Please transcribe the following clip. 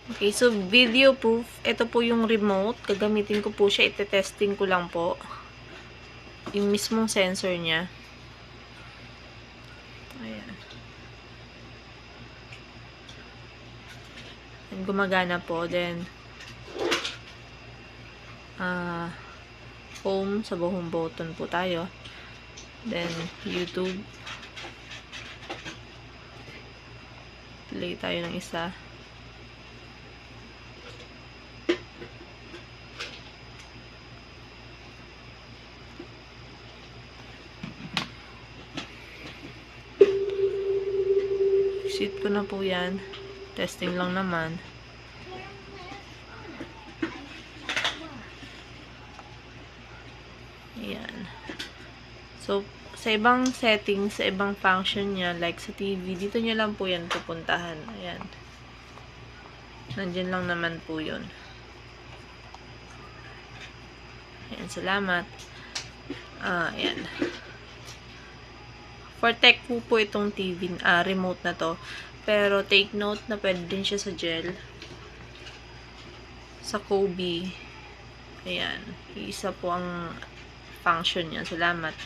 Okay, so video proof. Ito po yung remote. Gagamitin ko po siya. Ite-testing ko lang po. Yung mismong sensor niya. Ayan. And gumagana po. Then, home. Sa home button po tayo. Then, YouTube. Play tayo ng isa. Exit ko na po yan. Testing lang naman. Ayan. So, sa ibang settings, sa ibang function niya, like sa TV, dito niya lang po yan pupuntahan. Ayan. Nandiyan lang naman po yun. Ayan, salamat. Ayan. For tech po itong TV, remote na to. Pero take note na pwede din siya sa gel. Sa Kobe. Ayan. Isa po ang function niya. Salamat.